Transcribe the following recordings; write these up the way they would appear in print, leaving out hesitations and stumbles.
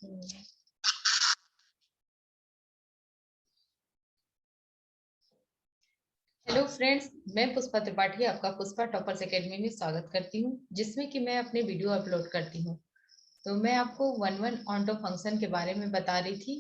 Hello friends, मैं पुष्पा त्रिपाठी आपका Pushpa toppers academy में स्वागत करती हूँ, जिसमें कि मैं अपने वीडियो अपलोड करती हूँ। तो मैं आपको वन ऑन्टो फंक्शन के बारे में बता रही थी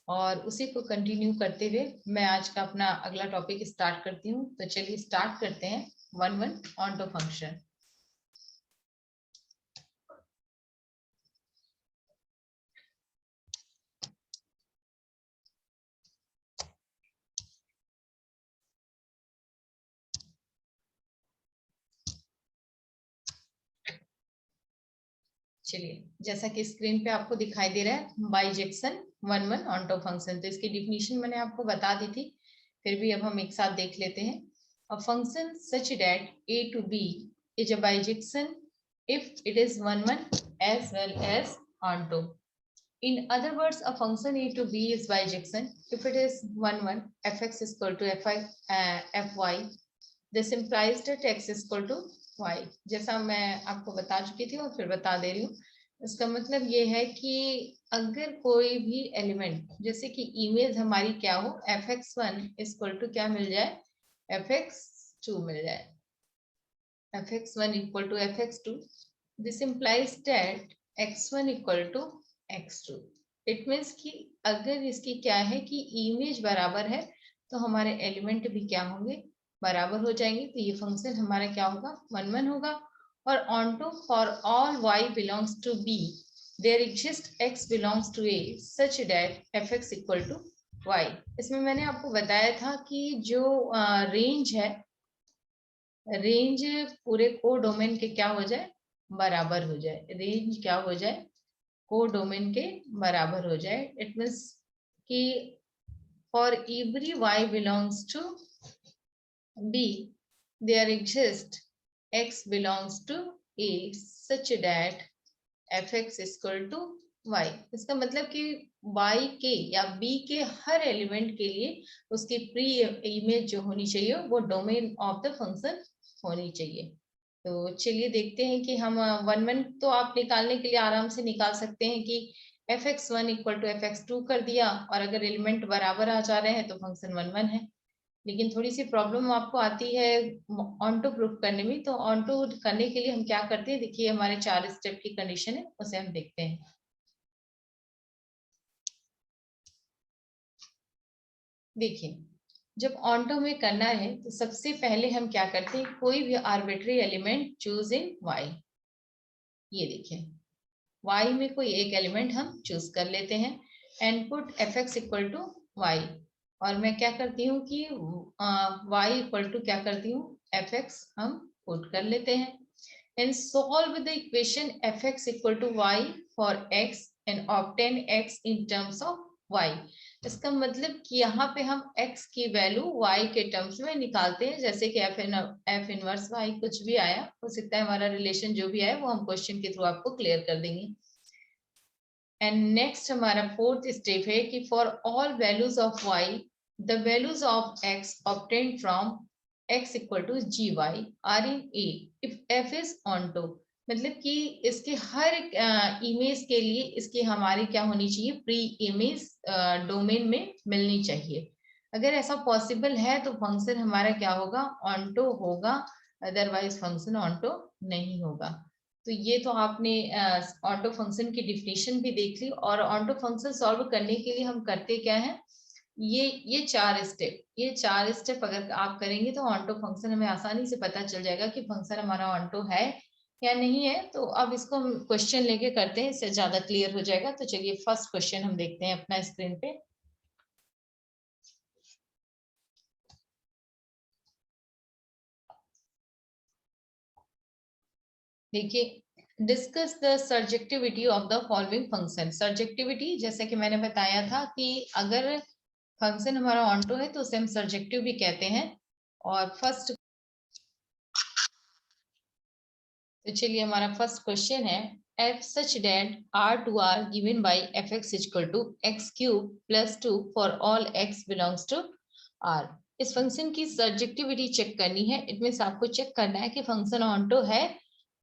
और उसी को कंटिन्यू करते हुए मैं आज का अपना अगला टॉपिक स्टार्ट करती हूँ। तो चलिए स्टार्ट करते हैं वन ऑन्टो फंक्शन। चलिए, जैसा कि स्क्रीन पे आपको दिखाई दे रहा है बाइजेक्शन वन ऑन्टो फंक्शन। तो इसकी डिफिनीशन मैंने आपको बता दी थी, फिर भी अब हम एक साथ देख लेते हैं। A function such that a to b is a bijection if it is one as well as onto. In other words, a function a to b is bijection if it is one fx is equal to fy. This implies that x is equal to y. जैसा मैं आपको बता चुकी थी और फिर बता दे रही हूँ। इसका मतलब ये है कि अगर कोई भी एलिमेंट, जैसे कि इमेज हमारी क्या हो, fx1 इक्वल टू क्या मिल जाए, fx2 मिल जाए, fx1 equal to fx2. This implies that x1 equal to x2. It means कि अगर इसकी क्या है कि इमेज बराबर है तो हमारे एलिमेंट भी क्या होंगे, बराबर हो जाएंगे। तो ये फंक्शन हमारा क्या होगा, वन होगा। और onto for all y belongs to b there exist x belongs to a such that fx equal to y. इसमें मैंने आपको बताया था कि जो रेंज है, रेंज पूरे को डोमेन के क्या हो जाए, बराबर हो जाए। रेंज क्या हो जाए, को डोमेन के बराबर हो जाए। इट मीन्स कि for every y belongs to b there exists x belongs to a such that fx is equal to y. इसका मतलब कि y के या b के हर एलिमेंट के लिए उसकी प्री इमेज जो होनी चाहिए वो डोमेन ऑफ द फंक्शन होनी चाहिए। तो चलिए देखते हैं कि हम वन तो आप निकालने के लिए आराम से निकाल सकते हैं कि fx1 इक्वल टू fx2 कर दिया, और अगर एलिमेंट बराबर आ जा रहे हैं तो फंक्शन वन है। लेकिन थोड़ी सी प्रॉब्लम आपको आती है ऑन्टो प्रूफ करने में। तो ऑन्टो करने के लिए हम क्या करते हैं, देखिए हमारे 4 स्टेप की कंडीशन है, उसे हम देखते हैं। देखिए, जब ऑन्टो में करना है तो सबसे पहले हम क्या करते हैं, कोई भी आर्बिट्री एलिमेंट चूज इन y। ये देखिए, y में कोई एक एलिमेंट हम चूज कर लेते हैं and put fx equal to y। और मैं क्या करती हूँ कि y इक्वल टू क्या करती हूँ, fx हम पुट कर लेते हैं and solve the equation fx equal to y for x and obtain x in terms of y. इसका मतलब कि यहाँ पे हम x की वैल्यू y के टर्म्स में निकालते हैं। जैसे कि f इनवर्स y कुछ भी आया हो सकता है, हमारा रिलेशन जो भी आया वो हम क्वेश्चन के थ्रू आपको क्लियर कर देंगे। एंड नेक्स्ट हमारा फोर्थ स्टेप है कि for all values of y the values of x obtained from x equal to gy are in a if f is onto. मतलब कि इसके हर इमेज के लिए इसकी हमारी क्या होनी चाहिए, प्री इमेज डोमेन में मिलनी चाहिए। अगर ऐसा पॉसिबल है तो फंक्शन हमारा क्या होगा, ऑन्टो होगा, अदरवाइज फंक्शन ऑन्टो नहीं होगा। तो ये तो आपने ऑन्टो फंक्शन की डिफिनेशन भी देख ली। और ऑन्टो फंक्शन सॉल्व करने के लिए हम करते क्या है, ये चार स्टेप अगर आप करेंगे तो ऑन्टो फंक्शन हमें आसानी से पता चल जाएगा कि फंक्शन हमारा ऑन्टो है या नहीं है। तो अब इसको हम क्वेश्चन लेके करते हैं, इससे ज्यादा क्लियर हो जाएगा। तो चलिए फर्स्ट क्वेश्चन हम देखते हैं अपना स्क्रीन पे। देखिए, discuss the surjectivity of the following function. Surjectivity जैसे कि मैंने बताया था कि अगर फंक्शन हमारा ऑन्टो है तो उसे हम सर्जेक्टिव भी कहते हैं। और फर्स्ट, तो चलिए हमारा फर्स्ट क्वेश्चन है f such that r2r given by fx is equal to x cube plus 2 for all x belongs to r. इस फंक्शन की सर्जेक्टिविटी चेक करनी है। इट मीन्स आपको चेक करना है कि फंक्शन ऑन्टो है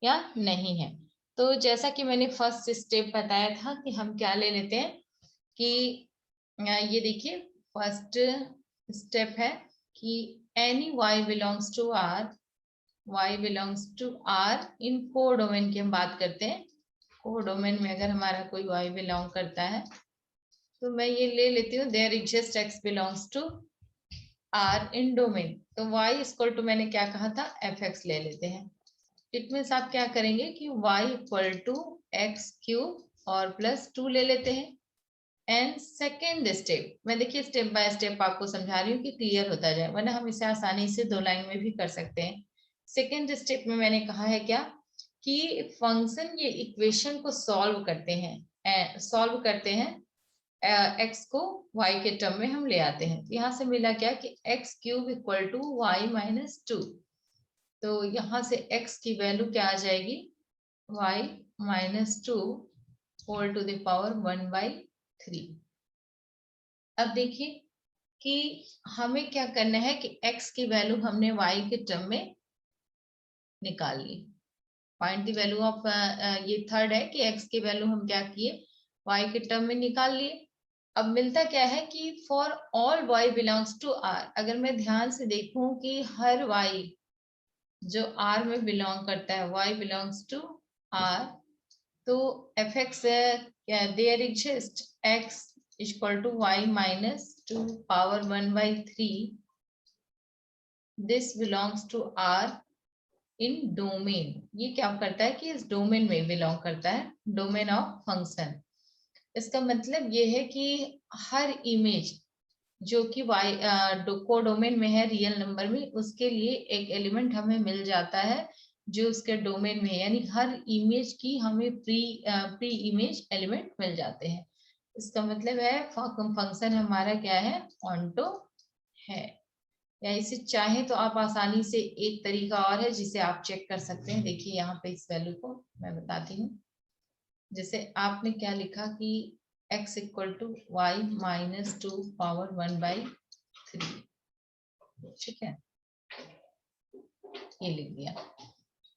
या नहीं है। तो जैसा कि मैंने फर्स्ट स्टेप बताया था कि हम क्या ले लेते हैं कि ये देखिए फर्स्ट स्टेप है कि any y belongs to r, y belongs to r in codomain की हम बात करते हैं। कोडोमेन में अगर हमारा कोई y बिलोंग करता है तो मैं ये ले लेती हूँ there exist x belongs to r in domain. तो y इक्वल टू मैंने क्या कहा था fx ले लेते हैं। इट मीन्स आप क्या करेंगे कि y equal to x cube और प्लस 2 ले लेते हैं। एंड सेकेंड स्टेप, मैं देखिए स्टेप बाय स्टेप आपको समझा रही हूँ कि क्लियर होता जाए, वरना हम इसे आसानी से 2 लाइन में भी कर सकते हैं। सेकेंड स्टेप में मैंने कहा है क्या कि फंक्शन ये इक्वेशन को सॉल्व करते हैं एक्स को y के टर्म में हम ले आते हैं। यहाँ से मिला क्या कि x cube equal to y minus 2। तो यहाँ से x की वैल्यू क्या आ जाएगी y minus 2 whole to the power 1/3। अब देखिए कि हमें क्या करना है कि x की वैल्यू हमने y के टर्म में निकाल ली। फाइंड द वैल्यू ऑफ ये थर्ड है कि x की वैल्यू हम क्या किए y के टर्म में निकाल लिए। अब मिलता क्या है कि for all y belongs to r, अगर मैं ध्यान से देखूं कि हर y जो r में बिलोंग करता है, y बिलोंग्स टू r, तो fx there exist x equal to y minus 2 power 1/3, this belongs to r in domain. ये क्या करता है कि इस डोमेन में बिलोंग करता है, डोमेन ऑफ फंक्शन। इसका मतलब ये है कि हर इमेज जो कि कोडोमेन में है रियल नंबर में, उसके लिए एक एलिमेंट हमें मिल जाता है जो उसके डोमेन में है, यानी हर इमेज की हमें प्री इमेज एलिमेंट मिल जाते हैं। इसका मतलब है फंक्शन हमारा क्या है ऑन्टो है। या इसे चाहे तो आप आसानी से एक तरीका और है जिसे आप चेक कर सकते हैं। देखिए यहाँ पे इस वैल्यू को मैं बताती हूँ। जैसे आपने क्या लिखा कि x equal to y minus 2 power 1/3, ठीक है, ये लिख दिया।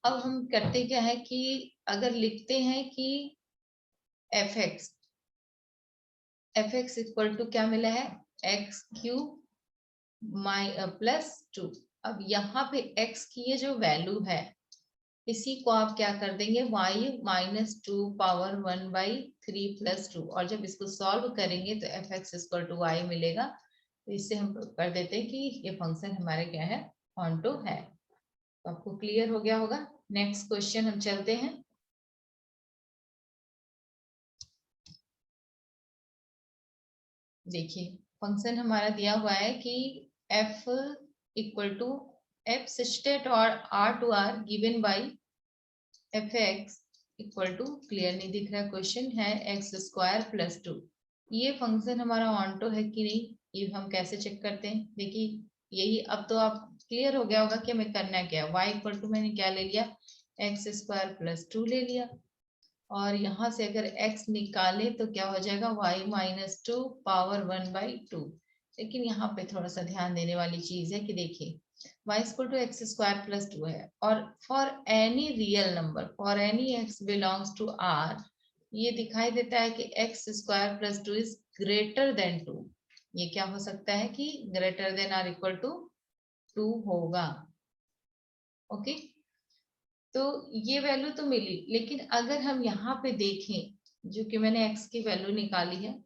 अब हम करते क्या है कि अगर लिखते हैं कि fx इक्वल टू क्या मिला है एक्स क्यूब प्लस 2। अब यहाँ पे x की ये जो वैल्यू है इसी को आप क्या कर देंगे y माइनस 2 पावर 1/3 प्लस 2, और जब इसको सॉल्व करेंगे तो fx इक्वल टू y मिलेगा। तो इससे हम कर देते हैं कि ये फंक्शन हमारे क्या है ऑन्टो है। तो आपको क्लियर हो गया होगा। नेक्स्ट क्वेश्चन हम चलते हैं। देखिए फंक्शन हमारा दिया हुआ है कि f इक्वल टू f सचेट और r to r given by fx equal to, clear नहीं दिख रहा क्वेश्चन है, एक्स स्क्वायर प्लस 2। ये फंक्शन हमारा ऑन्टो है कि नहीं, ये हम कैसे चेक करते हैं। देखिए यही, अब तो आप क्लियर हो गया होगा कि हमें करना क्या है। y इक्वल टू मैंने क्या ले लिया एक्स स्क्वायर प्लस 2 ले लिया, और यहाँ से अगर x निकाले तो क्या हो जाएगा y माइनस 2 पावर 1/2। लेकिन यहाँ पे थोड़ा सा ध्यान देने वाली चीज है कि देखिए y equal to x square plus 2 है, और for any real number, for any x belongs to r, ये दिखाई देता है कि x square plus 2 is greater than 2। ये क्या हो सकता है कि greater than or equal to 2 होगा। ओके, तो ये वैल्यू तो मिली, लेकिन अगर हम यहाँ पे देखें जो कि मैंने x की वैल्यू निकाली है,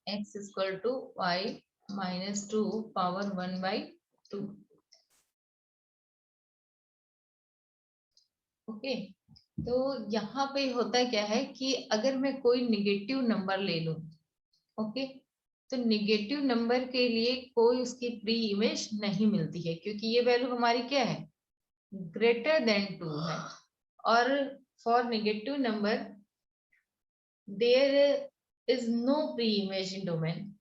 x equal to y minus 2 power 1/2। Okay, तो यहाँ पे होता क्या है कि अगर मैं कोई निगेटिव नंबर ले लूं, ओके, तो निगेटिव नंबर के लिए कोई उसकी प्री इमेज नहीं मिलती है, क्योंकि ये वैल्यू हमारी क्या है ग्रेटर देन 2 है। और for negative number there is no pre image in domain.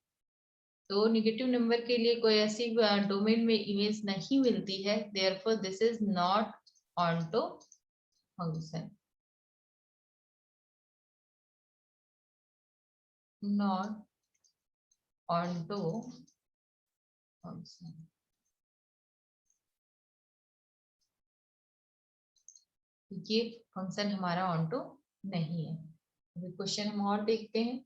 तो नेगेटिव नंबर के लिए कोई ऐसी डोमेन में इमेज नहीं मिलती है, therefore this is not onto function, not onto function. ये फंक्शन हमारा ऑनटो नहीं है। अभी क्वेश्चन हम और देखते हैं।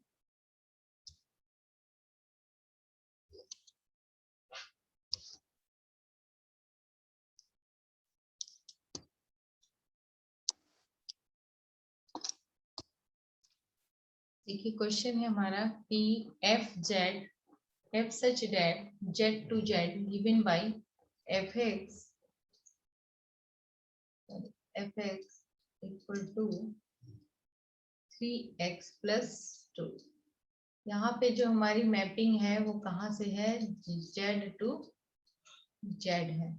देखिए क्वेश्चन है हमारा कि f such that z to z given by fx equal to 3x plus 2। यहाँ पे जो हमारी मैपिंग है वो कहाँ से है, z to z है।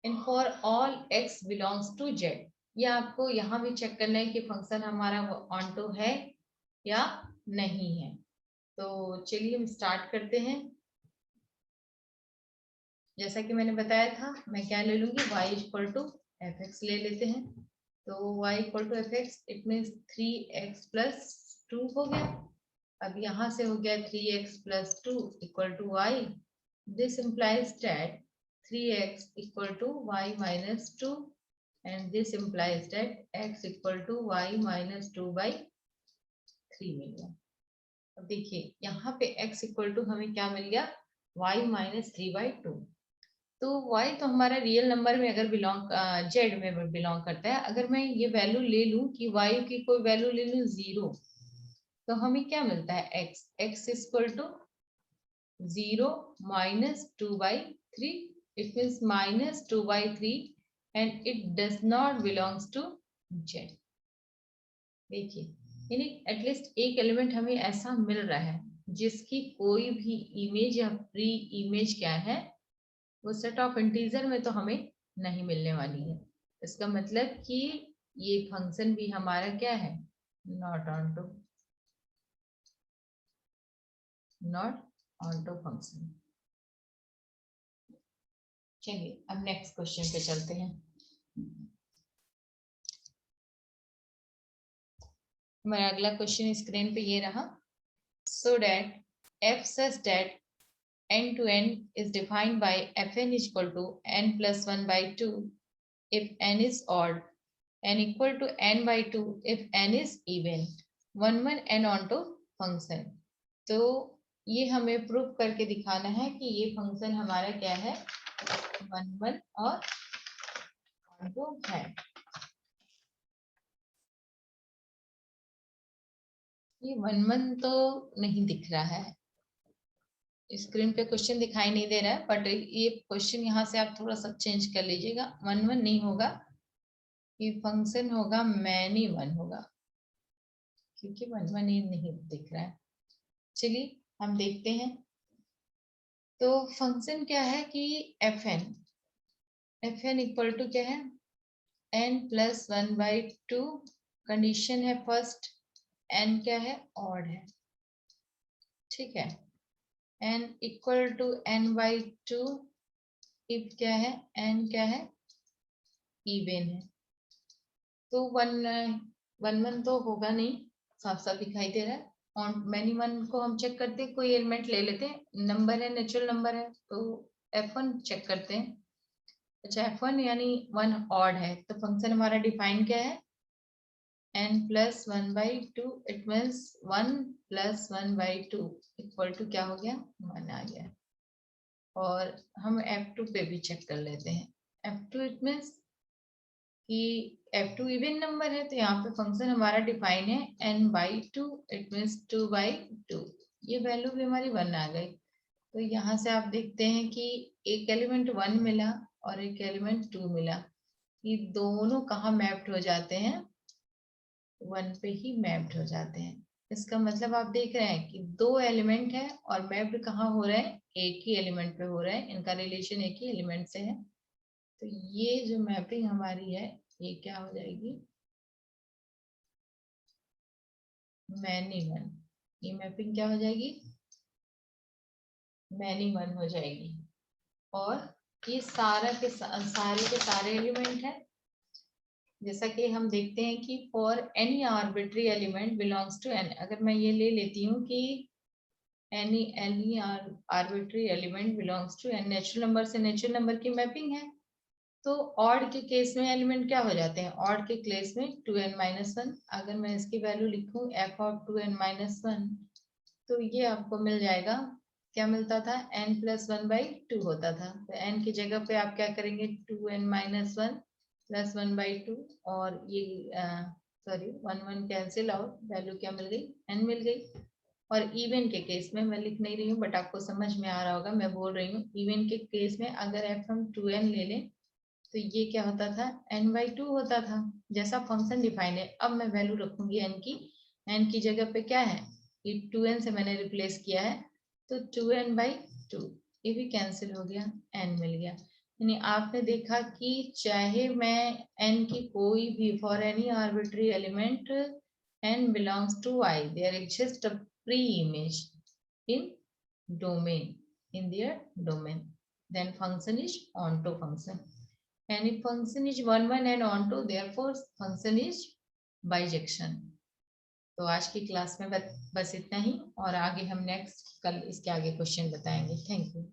And for all x belongs to z। ये आपको यहाँ भी चेक करना है कि फंक्शन हमारा वो ऑनटो है या नहीं है। तो चलिए हम स्टार्ट करते हैं। जैसा कि मैंने बताया था, मैं क्या ले लूंगी, y equal to f x ले लेते हैं। तो y equal to f x, it mean 3x plus 2 हो गया। अब यहाँ से हो गया 3x plus 2 equal to y। This implies that 3x equal to y minus 2 and this implies that x equal to y minus 2 by 3 मिल गया। अब देखिए यहाँ पे x इक्वल टू हमें क्या मिल गया, y माइनस 3 बाई 2। तो y तो हमारा रियल नंबर में अगर z में बिलोंग करता है। अगर मैं ये वैल्यू ले लूं कि y की कोई वैल्यू ले लूं 0, तो हमें क्या मिलता है, x equal to 0 minus 2 by 3। It means minus 2 by 3 and it does not belongs to z। देखिए यानी एटलीस्ट एक एलिमेंट हमें ऐसा मिल रहा है जिसकी कोई भी इमेज या प्री इमेज क्या है, वो सेट ऑफ इंटीजर में तो हमें नहीं मिलने वाली है। इसका मतलब कि ये फंक्शन भी हमारा क्या है, नॉट ऑनटो फंक्शन। चलिए अब नेक्स्ट क्वेश्चन पे चलते हैं। हमारा अगला क्वेश्चन स्क्रीन पे ये रहा। सो date f such that n to n is defined by fn is equal to n plus 1 by 2 if n is odd and equal to n by 2 if n is even, 1 n onto function। तो ये हमें prove करके दिखाना है कि ये function हमारा क्या है, 1 और onto है। ये 1 तो नहीं दिख रहा है स्क्रीन पे, क्वेश्चन दिखाई नहीं दे रहा है, बट ये क्वेश्चन यहाँ से आप थोड़ा सा चेंज कर लीजिएगा। 1 नहीं होगा, ये फंक्शन होगा मैनी 1 होगा, क्योंकि 1 ये नहीं दिख रहा है। चलिए हम देखते हैं। तो फंक्शन क्या है कि fn इक्वल टू क्या है, n प्लस 1 बाई 2। कंडीशन है फर्स्ट, n क्या है, ऑड है, ठीक है। n equal to n by 2 if क्या है, n क्या है, इवन है। तो 1 तो होगा नहीं, साफ साफ दिखाई दे रहा है। और मैनी 1 को हम चेक करते हैं, कोई एलिमेंट ले लेते हैं, नंबर है, नेचुरल नंबर है, तो f1 चेक करते हैं। अच्छा f1 यानी 1 ऑड है, तो फंक्शन हमारा डिफाइन क्या है, n plus 1 by 2। It means 1 plus 1 by 2 equal to क्या हो गया, 1 आ गया। और हम f2 पे भी चेक कर लेते हैं। f2 इट मीन्स कि f2 इवन नंबर है, तो यहाँ पे फंक्शन हमारा डिफाइन है n by 2। It means 2 by 2। ये वैल्यू भी हमारी 1 आ गई। तो यहाँ से आप देखते हैं कि एक एलिमेंट 1 मिला और एक एलिमेंट 2 मिला। ये दोनों कहाँ मैप्ड हो जाते हैं, 1 पे ही मैप्ड हो जाते हैं। इसका मतलब आप देख रहे हैं कि 2 एलिमेंट है और मैप्ड कहाँ हो रहे हैं, एक ही एलिमेंट पे हो रहे हैं, इनका रिलेशन एक ही एलिमेंट से है। तो ये जो मैपिंग हमारी है, ये क्या हो जाएगी, मैनी 1। ये मैपिंग क्या हो जाएगी, मैनी 1 हो जाएगी। और ये सारे के सारे एलिमेंट है। जैसा कि हम देखते हैं कि for any arbitrary element belongs to N, अगर मैं ये ले लेती हूँ कि any arbitrary element belongs to N, natural number से नेचुरल नंबर की मैपिंग है, तो ऑड के केस में एलिमेंट क्या हो जाते हैं, ऑड के केस में 2n-1। अगर मैं इसकी वैल्यू लिखूं f ऑफ 2n-1, तो ये आपको मिल जाएगा, क्या मिलता था, n+1/2 होता था। तो n की जगह पे आप क्या करेंगे, 2n-1 + 1/2, और ये सॉरी 1 कैंसिल आउट, वैल्यू क्या मिल गई, n मिल गई। और इवन के केस में मैं लिख नहीं रही हूँ, बट आपको समझ में आ रहा होगा, मैं बोल रही हूँ इवन के केस में अगर f हम 2n ले लें तो ये क्या होता था, n/2 होता था। जैसा फंक्शन डिफाइन है, अब मैं वैल्यू रखूंगी n की जगह पे क्या है, ये 2n से मैंने रिप्लेस किया है, तो 2n/2, ये भी कैंसिल हो गया, n मिल गया। यानी आपने देखा कि चाहे मैं n की कोई भी, for any arbitrary element n belongs to I, there exists a pre-image in domain, in their domain, then function is onto function, and if function is 1 and onto, therefore function is bijection। तो आज की class में बस इतना ही, और आगे हम next कल इसके आगे क्वेश्चन बताएंगे। Thank you.